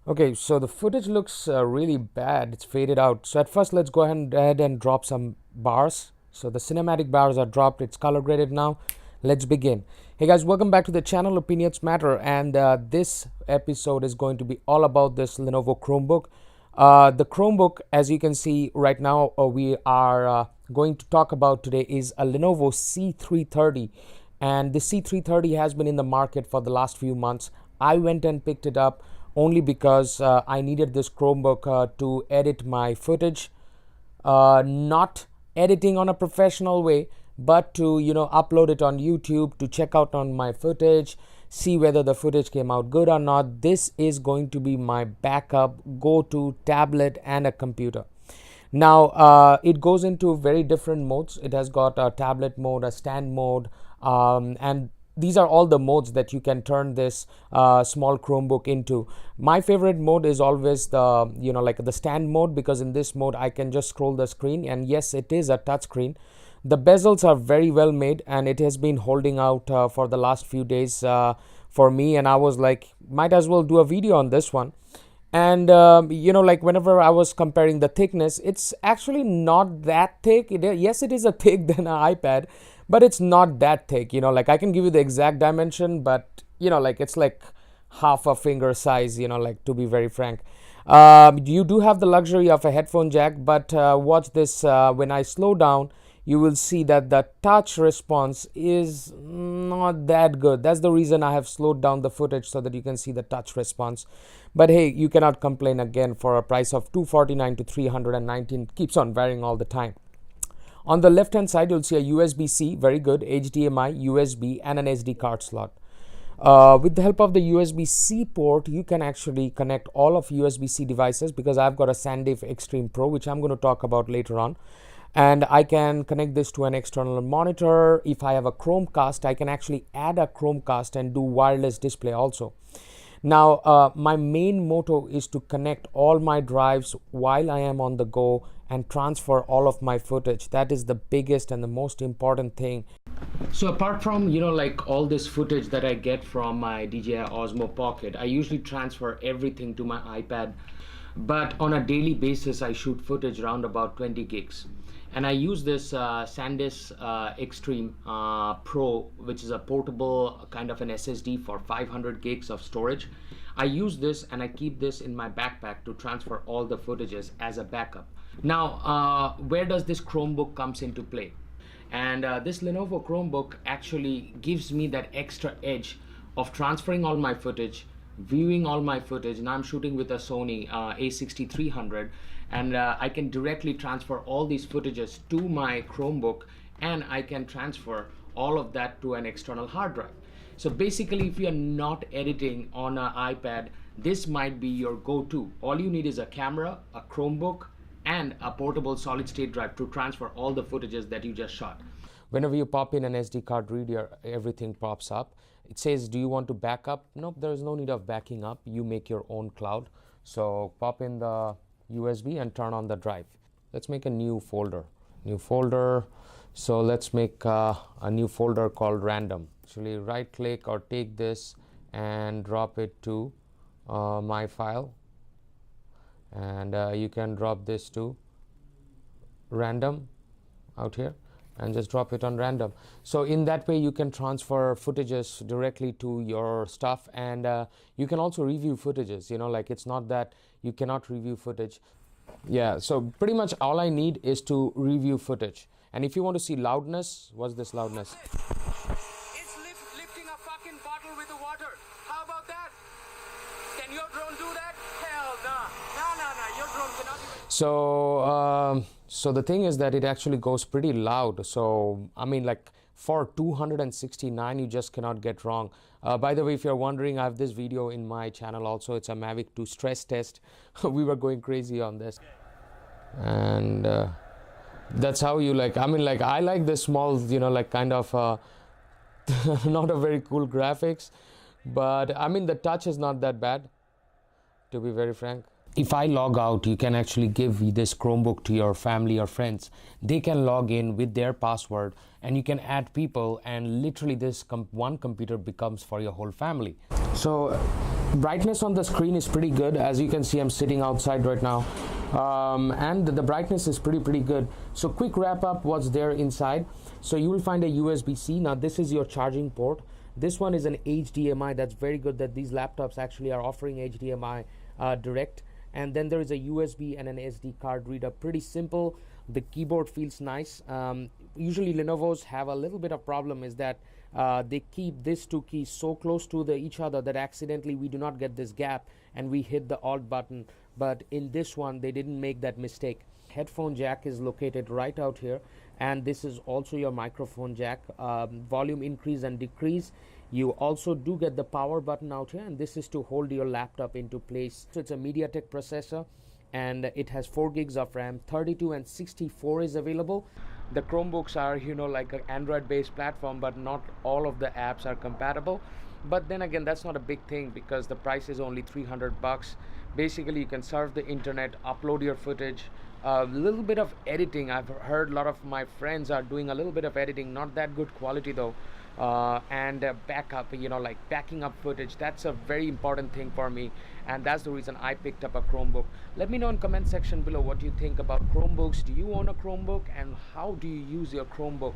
Okay, so the footage looks really bad. It's faded out. So at first, let's go ahead and drop some bars. So the cinematic bars are dropped. It's color graded now. Let's begin. Hey guys, welcome back to the channel Opinions Matter. And this episode is going to be all about this Lenovo Chromebook. The Chromebook, as you can see right now, we are going to talk about today is a Lenovo C330. And the C330 has been in the market for the last few months. I went and picked it up only because I needed this Chromebook to edit my footage, not editing on a professional way, but to upload it on YouTube to check out on my footage, see whether the footage came out good or not. This is going to be my backup go-to tablet and a computer. Now it goes into very different modes. It has got a tablet mode, a stand mode, and these are all the modes that you can turn this small Chromebook into. My favorite mode is always the like the stand mode, because in this mode I can just scroll the screen, and yes, it is a touch screen. The bezels are very well made, and it has been holding out for the last few days for me, and I was like, might as well do a video on this one. And like whenever I was comparing the thickness, it's actually not that thick. Yes, it is a thick than an iPad, but it's not that thick. Like I can give you the exact dimension, but like it's like half a finger size, like, to be very frank. You do have the luxury of a headphone jack, but watch this. When I slow down, you will see that the touch response is not that good. That's the reason I have slowed down the footage, so that you can see the touch response. But hey, you cannot complain. Again, for a price of $249 to $319, keeps on varying all the time. On the left hand side, you'll see a USB-C, very good, HDMI, USB, and an SD card slot. With the help of the USB-C port, you can actually connect all of USB-C devices, because I've got a SanDisk Extreme Pro, which I'm going to talk about later on. And I can connect this to an external monitor. If I have a Chromecast, I can actually add a Chromecast and do wireless display also. Now, my main motto is to connect all my drives while I am on the go and transfer all of my footage. That is the biggest and the most important thing. So apart from, like all this footage that I get from my DJI Osmo Pocket, I usually transfer everything to my iPad. But on a daily basis, I shoot footage around about 20 gigs. And I use this SanDisk Extreme Pro, which is a portable kind of an SSD for 500 gigs of storage. I use this and I keep this in my backpack to transfer all the footages as a backup. Now, where does this Chromebook comes into play? And this Lenovo Chromebook actually gives me that extra edge of transferring all my footage, viewing all my footage. Now I'm shooting with a Sony A6300, and I can directly transfer all these footages to my Chromebook, and I can transfer all of that to an external hard drive. So basically, if you're not editing on an iPad, this might be your go-to. All you need is a camera, a Chromebook, and a portable solid state drive to transfer all the footages that you just shot. Whenever you pop in an SD card reader, everything pops up. It says, do you want to back up? Nope, there is no need of backing up. You make your own cloud. So pop in the USB and turn on the drive. Let's make a new folder. So let's make a new folder called random. Actually, right click or take this and drop it to my file. And you can drop this to random out here and just drop it on random. So in that way you can transfer footages directly to your stuff, and you can also review footages. Like, it's not that you cannot review footage. Yeah, so pretty much all I need is to review footage. And if you want to see loudness, what's this loudness? It's lifting a fucking bottle with the water. How about that? Can your drone do that? Hell nah. Nah. Your drone cannot even. So the thing is that it actually goes pretty loud. So I mean, like, for 269, you just cannot get wrong. By the way, if you're wondering, I have this video in my channel also. It's a Mavic 2 stress test. We were going crazy on this, and that's how you like. I mean, like, I like this small, like kind of not a very cool graphics, but I mean the touch is not that bad, to be very frank. if I log out, you can actually give this Chromebook to your family or friends. They can log in with their password and you can add people, and literally this one computer becomes for your whole family. So brightness on the screen is pretty good. As you can see, I'm sitting outside right now, and the brightness is pretty good. So quick wrap up what's there inside. So you will find a USB-C. Now this is your charging port. This one is an HDMI. That's very good that these laptops actually are offering HDMI direct. And then there is a USB and an SD card reader. Pretty simple. The keyboard feels nice. Usually Lenovo's have a little bit of problem is that they keep these two keys so close to each other that accidentally we do not get this gap and we hit the Alt button. But in this one, they didn't make that mistake. Headphone jack is located right out here, and this is also your microphone jack. Volume increase and decrease. You also do get the power button out here, and this is to hold your laptop into place. So it's a MediaTek processor, and it has 4 gigs of RAM. 32 and 64 is available. The Chromebooks are, you know, like an Android based platform, but not all of the apps are compatible. But then again, that's not a big thing because the price is only $300. Basically, you can surf the internet, upload your footage, a little bit of editing. I've heard a lot of my friends are doing a little bit of editing, not that good quality though, and backup, you know, like backing up footage. That's a very important thing for me, and that's the reason I picked up a Chromebook. Let me know in comment section below what you think about Chromebooks. Do you own a Chromebook, and how do you use your Chromebook?